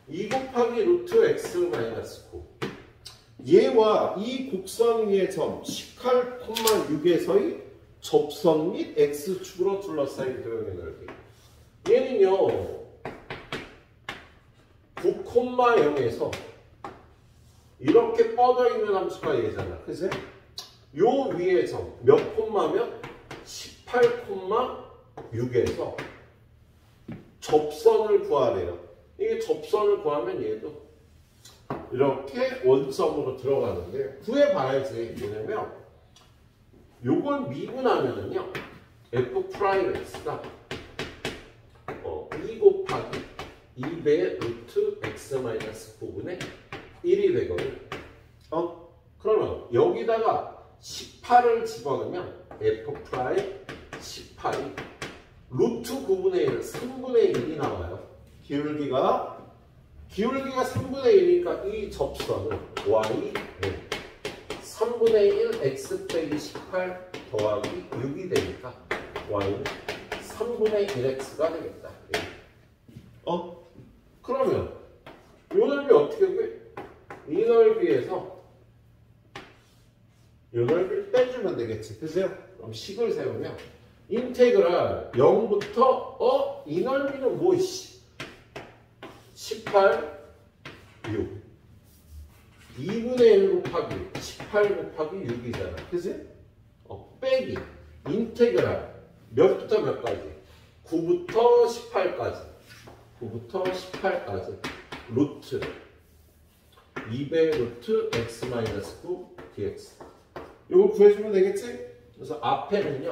2 곱하기 루트 x 마이너스 9 얘와 이 곡선 위의 점 18,6에서의 접선 및 x축으로 둘러싸인 도형의 넓이 얘는요 9,0에서 이렇게 뻗어 있는 함수가 얘잖아, 그치? 요 위의 점 몇 콤마면 18,6에서 접선을 구하래요. 이게 접선을 구하면 얘도 이렇게 원점으로 들어가는데 구해봐야지. 왜냐면 요걸 미분하면은요 f 프라임 x가 2 곱하기 2배의 루트 x 마이너스 9분의 1이 되거든. 그러면 여기다가 18을 집어넣으면 f 프라임 18이 루트 9분의 1, 3분의 1이 나와요. 기울기가 3분의 1이니까 이 접선은 y 3분의 1 x 빼기 18 더하기 6이 되니까 y는 3분의 1x가 되겠다. 그러면 이 넓이 어떻게 구해? 이 넓이에서 이 넓이를 빼주면 되겠지, 그죠? 그럼 식을 세우면 인테그랄 0부터 이 넓이는 뭐 18, 6 2분의 1 곱하기 18 곱하기 6이잖아, 그지? 빼기 인테그랄 몇부터 몇까지? 9부터 18까지 루트 2배 루트 x-9 dx 이거 구해주면 되겠지? 그래서 앞에는요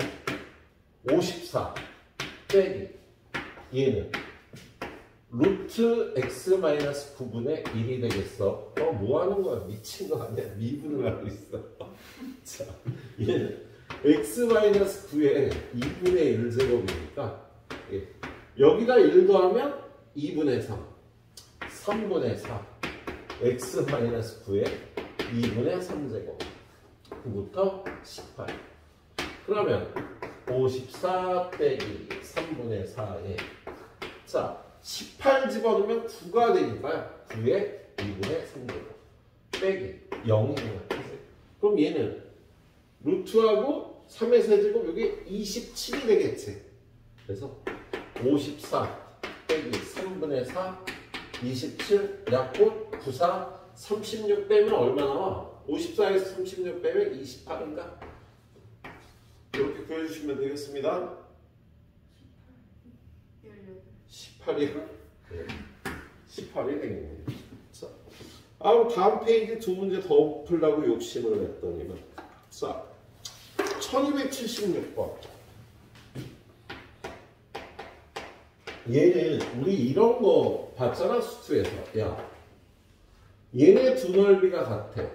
54 빼기 얘는 루트 x-9분의 1이 되겠어. 뭐 하는 거야? 미친 거 아니야? 미분을 하고 있어. 자, 얘는 x-9에 2분의 1제곱이니까 예. 여기다 1 더하면 2분의 3 3분의 4 x-9에 2분의 3제곱 9부터 18 그러면 54 빼기 3분의 4에 자 18 집어넣으면 9가 되니까요 9에 2분의 3제곱 빼기 0이에요. 그럼 얘는 루트하고 3의 세제곱 여기 27이 되겠지. 그래서 54 빼기 3분의 4 27 약분 94 36 빼면 얼마 나와? 54에서 36 빼면 28인가? 이렇게 구해주시면 되겠습니다. 18이요? 네. 18이 되겠네요. 자, 다음 페이지 두 문제 더 풀라고 욕심을 냈더니만 자, 1276번 얘는 우리 이런 거 봤잖아 수투에서. 야 얘네 두 넓이가 같아.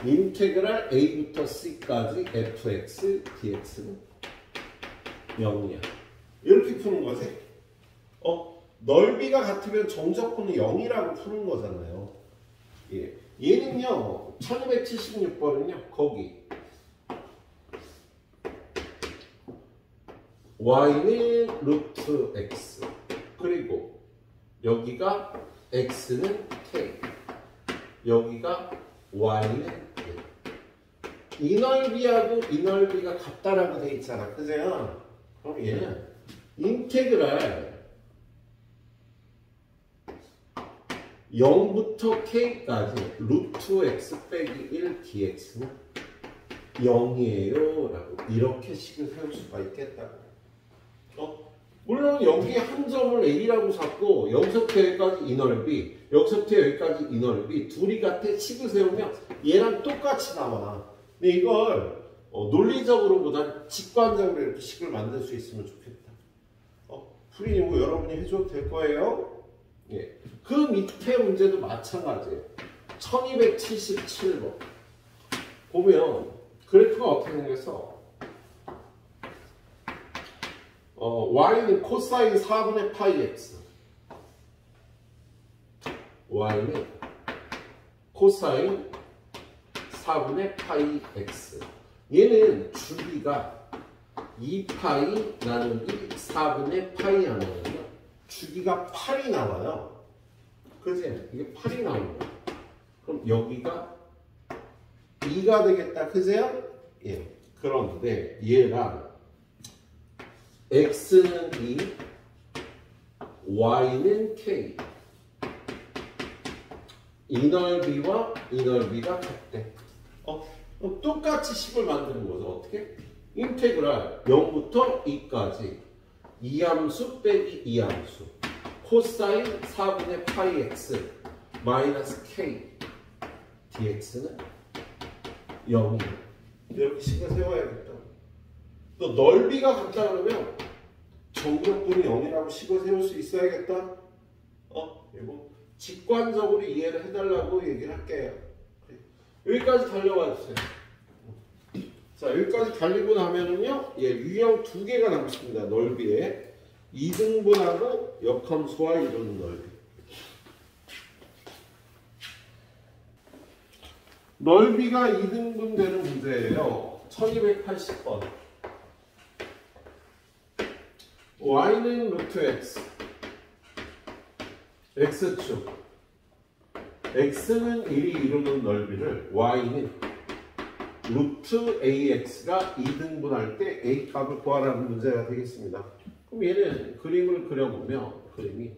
인테그랄 a부터 c까지 fx dx는 0이야. 이렇게 푸는 거지. 넓이가 같으면 정적분은 0이라고 푸는 거잖아요. 예. 얘는요 1276번은요 거기 y는 루트 x 그리고 여기가 x는 k 여기가 y는 1. 이 넓이하고 이 넓이가 같다라고 돼 있잖아, 그죠? 그럼 얘는 인테그랄 0부터 k까지 루트 x 빼기 1 dx는 0이에요 라고 이렇게 식을 세울 수가 있겠다고. 물론 여기에 한 점을 a라고 잡고 여기서부터 여기까지 이 넓이, 여기서부터 여기까지 이 넓이 둘이 같아 식을 세우면 얘랑 똑같이 나와. 근데 이걸 논리적으로보다는 직관적으로 이렇게 식을 만들 수 있으면 좋겠다. 풀이 이거 여러분이 해줘도 될 거예요. 예. 그 밑에 문제도 마찬가지예요. 1277번 보면 그래프가 어떻게 생겼어? y는 코사인 4분의 파이 x, y는 코사인 4분의 파이 x. 얘는 주기가 2파이 나누기 4분의 파이 하나거든요. 주기가 8이 나와요. 그지? 이게 8이 나오는 거예요. 그럼 여기가 2가 되겠다. 그세요? 예. 그런데 얘랑 x는 2, y는 k. 이 넓이와 이 넓이가 같대. 똑같이 식을 만드는 거죠. 어떻게? 인테그랄 0부터 2까지 이함수 빼기 이함수 코사인 4분의 파이 x 마이너스 k dx는 0이에요. 이렇게 식을 세워야겠다. 또 넓이가 같다 그러면 정적분이 0이라고 식을 세울 수 있어야겠다. 이거 직관적으로 이해를 해달라고 얘기를 할게요. 여기까지 달려와 주세요. 자, 여기까지 달리고 나면은요, 유형 2개가 남습니다. 넓이에 2등분하고 역함수와 이루는 넓이. 넓이가 2등분 되는 문제예요. 1280번. y는 루트 x, x축, x는 1이 이루는 넓이를 y는 루트 ax가 2등분할 때 a 값을 구하라는 문제가 되겠습니다. 그럼 얘는 그림을 그려보면 그림이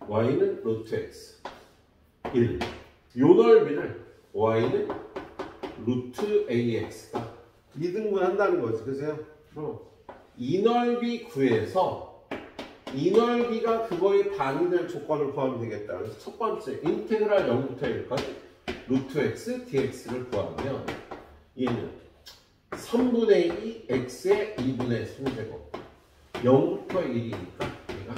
y는 루트 x 1, 이 넓이를 y는 루트 ax가 2등분 한다는 거지. 그죠? 이 넓이 구해서 이 넓이가 그거의 반이 될 조건을 구하면 되겠다. 그래서 첫 번째 인테그랄 0부터 1까지 루트 x dx를 구하면 얘는 3분의 2 x의 2분의 3제곱 0부터 1이니까 얘가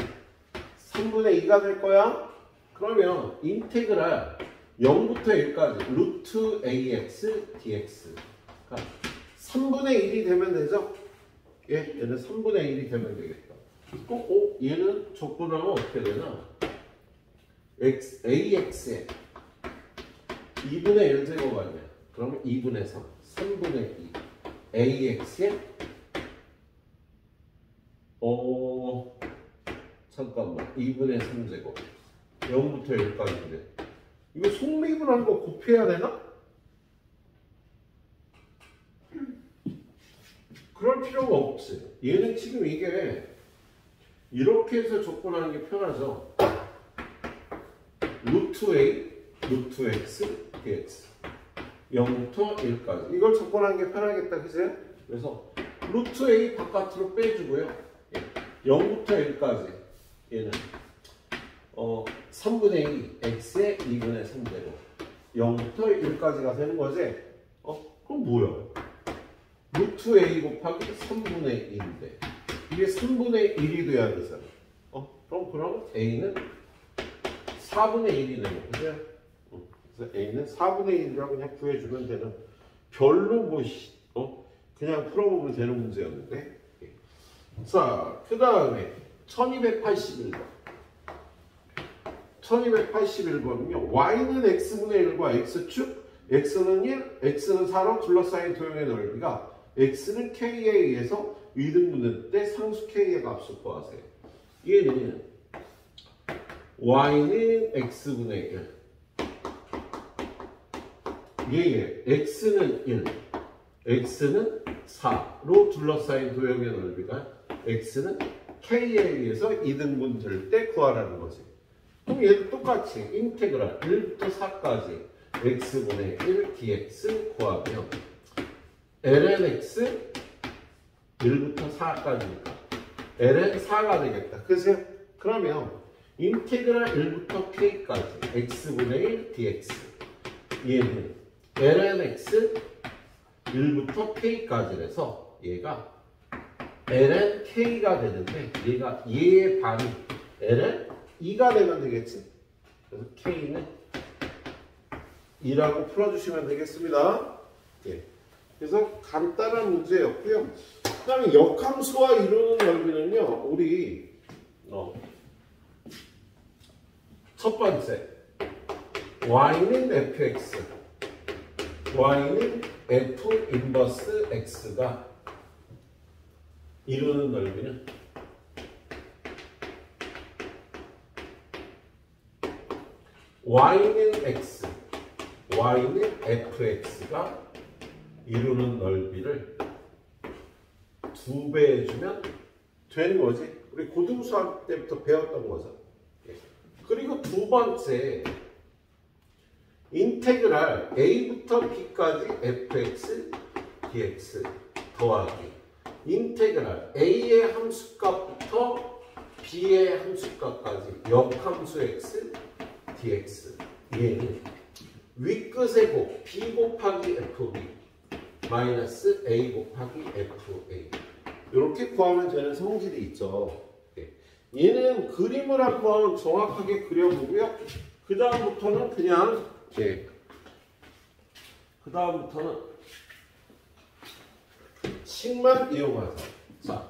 3분의 2가 될 거야. 그러면 인테그랄 0부터 1까지 루트 ax dx가 3분의 1이 되면 되죠? 얘는 3분의 1이 되면 되겠다. 얘는 조건하면 어떻게 되나? ax의 2분의 1제곱 아니야. 그러면 2분의 3, 3분의 2 ax의 잠깐만 2분의 3제곱 0부터 1까지인데 이거 속립을 한 거 곱해야 되나? 그럴 필요가 없지. 얘는 지금 이게 이렇게 해서 조건하는 게 편하죠. 루트 a, 루트 x, dx 0부터 1까지 이걸 조건하는 게 편하겠다. 그죠? 그래서 루트 a 바깥으로 빼주고요. 0부터 1까지 얘는 3분의 2 x의 2분의 3제곱 0부터 1까지가 되는 거지. 그럼 뭐야? 루트 a 곱하기 3분의 1인데 이게 3분의 1이 돼야 되잖아. 그럼 a는 4분의 1이 되는 거죠. 그래서 a는 4분의 1이라고 그냥 구해주면 되는 별로 그냥 풀어보면 되는 문제였는데. 자, 그 다음에 1281번. 1281번은요. y는 x분의 1과 x축, x는 1, x는 4로 둘러싸인 도형의 넓이가 x는 k에 의해서 2등분될 때 상수 k의 값을 구하세요. 얘는 y는 x분의 1, x는 1, x는 4로 둘러싸인 도형의 넓이가 x는 k에 의해서 2등분될 때 구하라는 거지. 그럼 얘도 똑같이 인테그랄 1부터 4까지 x분의 1 dx 구하면 ln x 1부터 4까지니까 ln 4가 되겠다. 그죠? 그러면 인테그랄 1부터 k까지 x분의 1 dx 얘는 ln x 1부터 k까지라서 얘가 ln k가 되는데 얘가 얘의 반이 ln 2가 되면 되겠지. 그래서 k는 2라고 풀어주시면 되겠습니다. 예. 그래서 간단한 문제였고요. 그 다음에 역함수와 이루는 넓이는요. 우리 첫 번째 y는 fx y는 f 인버스 x가 이루는 넓이는 y는 x y는 fx가 이루는 넓이를 2배 해주면 되는 거지. 우리 고등수학 때부터 배웠던 거죠. 그리고 두 번째 인테그랄 a부터 b까지 fx dx 더하기 인테그랄 a의 함수값부터 b의 함수값까지 역함수 x dx 얘는 윗끝의 곱 b 곱하기 fb 마이너스 a 곱하기 fa 이렇게 구하면 되는 성질이 있죠. 얘는 그림을 한번 정확하게 그려보고요. 그 다음부터는 그냥 그 다음부터는 식만 이용하자. 자,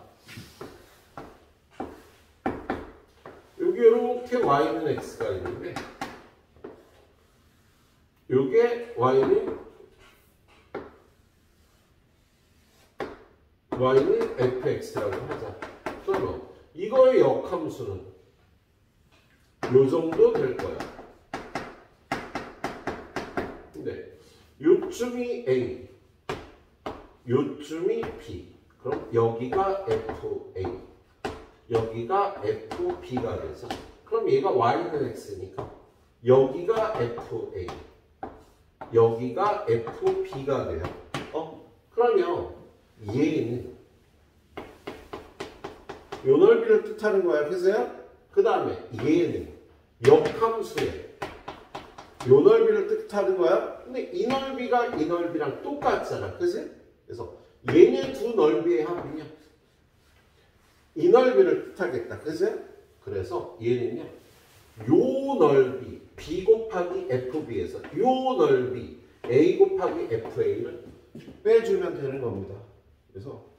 여기 이렇게 y는 x가 있는데 요게 y는 fx라고 하자. 그러면 이거의 역함수는 요 정도 될 거야. 근데 요쯤이 a, 요쯤이 b. 그럼 여기가 fa, 여기가 fb가 돼서 그럼 얘가 y는 x니까 여기가 fa, 여기가 fb가 돼요. 그러면 얘는 요 넓이를 뜻하는 거야. 그래서요? 그 다음에 얘는 역함수에 요 넓이를 뜻하는 거야. 근데 이 넓이가 이 넓이랑 똑같잖아. 그치? 그래서 얘네 두 넓이의 합이요. 이 넓이를 뜻하겠다. 그치? 그래서 얘는요. 요 넓이 b 곱하기 fb에서 요 넓이 a 곱하기 fa를 빼주면 되는 겁니다. 그래서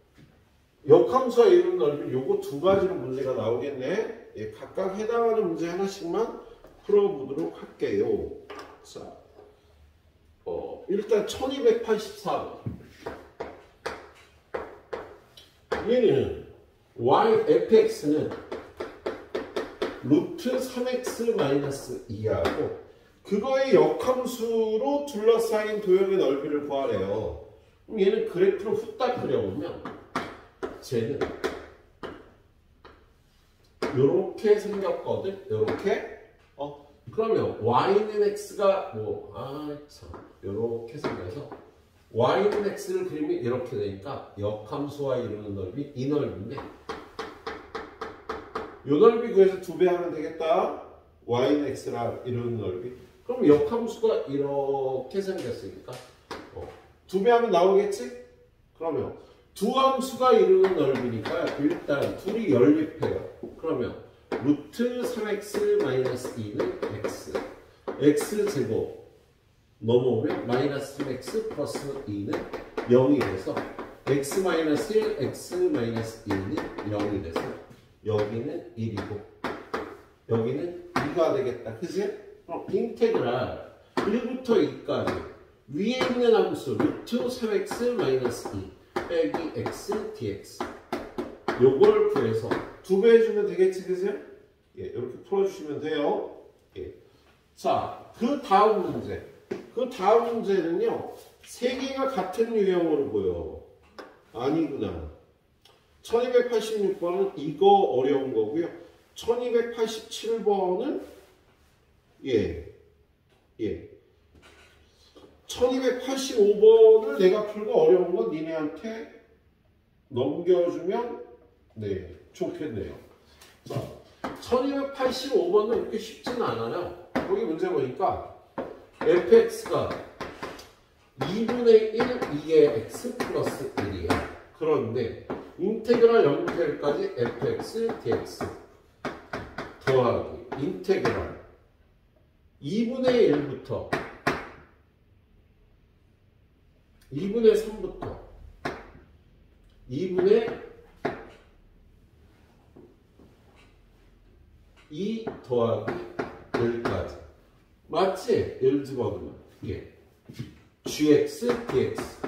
역함수와 이루는 넓이 요거 두 가지로 문제가 나오겠네. 예, 각각 해당하는 문제 하나씩만 풀어보도록 할게요. 자, 일단 1284번. 얘는 fx는 루트 3x 마이너스 2하고 그거의 역함수로 둘러싸인 도형의 넓이를 구하래요. 그럼 얘는 그래프로 후딱 그려보면 쟤는 요렇게 생겼거든. 요렇게. 그러면 y는 x가 요렇게 생겨서 y는 x를 그리면 이렇게 되니까 역함수와 이루는 넓이 이 넓이인데 요 넓이 구해서 2배 하면 되겠다. y는 x랑 이루는 넓이. 그럼 역함수가 이렇게 생겼으니까 2배 하면 나오겠지? 그러면 두 함수가 이루는 넓이니까 일단 둘이 연립해요. 그러면 루트 3x 마이너스 2는 x x제곱 넘어오면 마이너스 3x 플러스 2는 0이 돼서 x 마이너스 1 x 마이너스 2는 0이 돼서 여기는 1이고 여기는 2가 되겠다. 그치? 인테그랄 1부터 2까지 위에 있는 함수 루트 3x 마이너스 2 빼기 x dx 요걸 구해서 2배 해주면 되겠지. 그죠? 예, 이렇게 풀어주시면 돼요. 예. 자, 그 다음 문제. 그 다음 문제는요. 세 개가 같은 유형으로 보여. 아니구나. 1286번은 이거 어려운 거고요. 1287번은 예. 예. 1285번을 내가 풀고 어려운 건 니네한테 넘겨주면 네 좋겠네요. 자, 1285번은 이렇게 쉽지는 않아요. 여기 문제 보니까 fx가 2분의 1 2의 x 플러스 1이야. 그런데 인테그랄 0부터 1까지 fx dx 더하기 인테그랄 2분의 1부터 2분의 3부터 2분의 2 더하기 1까지 맞지? 1 집어넣으면 이게 gx dx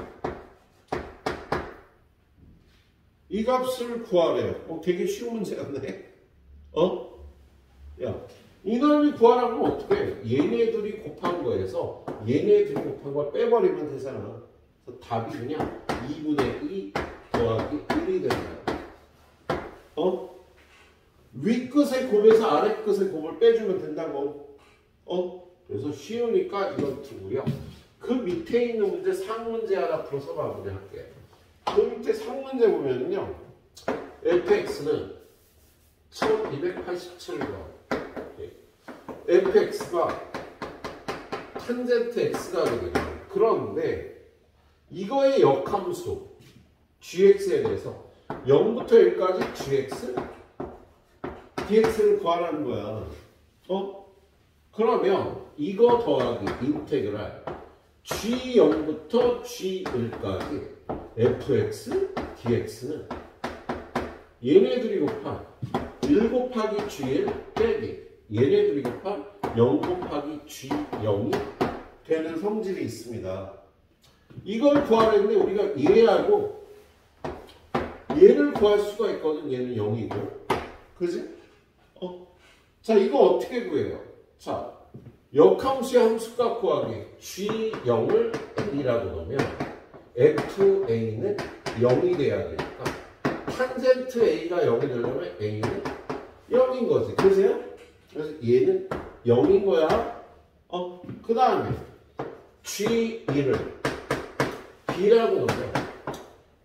이 값을 구하래요. 되게 쉬운 문제 같네. 야, 이 넓이 구하라고 하면 어떻게 해? 얘네들이 곱한 거에서 얘네들이 곱한 걸 빼버리면 되잖아. 그래서 답이 그냥 2분의 2 더하기 1이 되는 거야. 윗끝의 곱에서 아래끝의 곱을 빼주면 된다고. 그래서 쉬우니까 이건 두고요. 그 밑에 있는 문제 상문제 하나 풀어서 마무리할게요. 그 밑에 상문제 보면요. fx는 1287번. fx가 탄젠트 x가 되거든요. 그런데 이거의 역함수 gx에 대해서 0부터 1까지 gx dx를 구하라는 거야. 그러면 이거 더하기 인테그랄 g0부터 g1까지 fx dx는 얘네들이 곱한 1 곱하기 g1 빼기 얘네들이 곱한 0 곱하기 g0이 되는 성질이 있습니다. 이걸 구하려는데 우리가 얘하고 얘를 구할 수가 있거든. 얘는 0이고. 그지? 자, 이거 어떻게 구해요? 자, 역함수의 함수값 구하기 g0을 n이라고 넣으면 fa는 0이 돼야 되니까 탄젠트 a가 0이 되려면 a는 0인 거지. 그죠? 그래서 얘는 0인 거야. 그 다음에 g1을 b라고 넣으면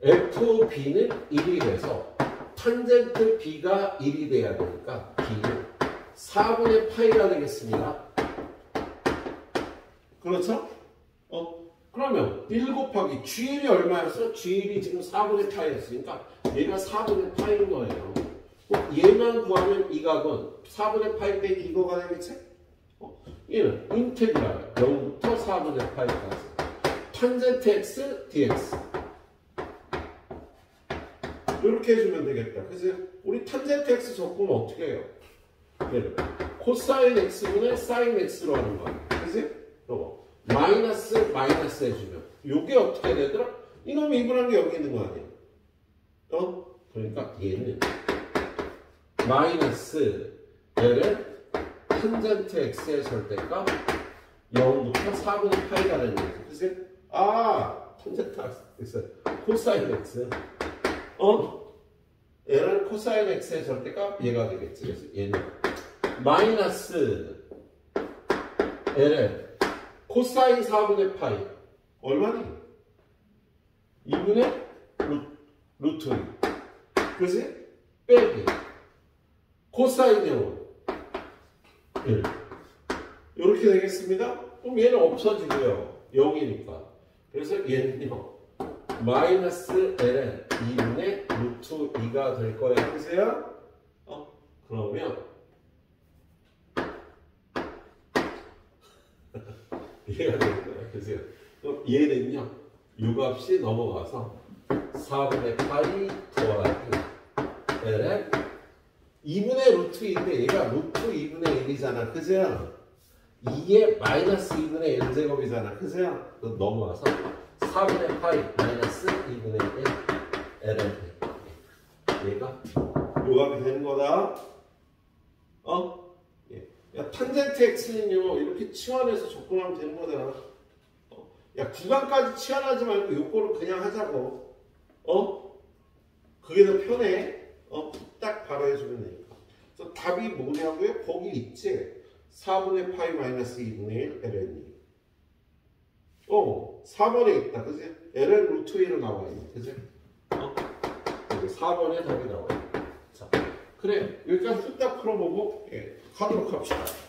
fb는 1이 돼서 탄젠트 b가 1이 돼야 되니까 b는 4분의 파이가 되겠습니다. 그렇죠? 그러면 1 곱하기 g1이 얼마였어? g1이 지금 4분의 파이였으니까 얘가 4분의 파이인 거예요. 얘만 구하면 이 값은 4분의 파이 빼기 이거가 되겠지? 얘는 인테그랄 0부터 4분의 파이까지 탄젠트 x dx 이렇게 해주면 되겠다. 그래서 우리 탄젠트 x 적으면 어떻게 해요? 얘를 코사인 x분의 사인 x로 하는 거야. 그치? 요거 마이너스 해주면 요게 어떻게 되더라? 이놈이 이분한 게 여기 있는 거 아니야? 그러니까 얘는 마이너스 L은 탄젠트 x의 절대값 0부터 4분의 파이가 되는 거지. 그치? 탄젠트 x 코사인 x L은 코사인 x의 절대값 얘가 되겠지. 그래서 얘는 마이너스 L은 코사인 4분의 파이 얼마니? 2분의 루트 2 그치? 빼기 코사인 0 1 이렇게 되겠습니다. 그럼 얘는 없어지고요. 0이니까 그래서 얘는요 마이너스 L은 2분의 루트 2가 될 거야. 그세요? 그러면 얘가 될 거야. 그세요? 그럼 얘는요 요 값이 넘어가서 4분의 파이 더하기 L은 2분의 루트 2인데 얘가 루트 2분의 1이잖아. 그죠? 2에 마이너스 2분의 1제곱이잖아. 그죠? 넘어와서 4분의 파이 마이너스 2분의 1 L은 얘가 요 값이 되는 거다. 예. 야, 탄젠트 x는요 이렇게 치환해서 접근하면 되는 거잖아. 야, 구간까지 치환하지 말고 요거를 그냥 하자고. 그게 더 편해. 딱 바로 해주면 되니까. 그래서 답이 뭐냐고요? 거기 있지. 4분의 파이 마이너스 2분의 1 ln 2. 4번에 있다. 그지? ln 루트 1은 나와 있네. 그지? 여기 4번에 답이 나와 있네. 자, 그래. 여기까지 쓱 다 풀어보고, 가도록 합시다.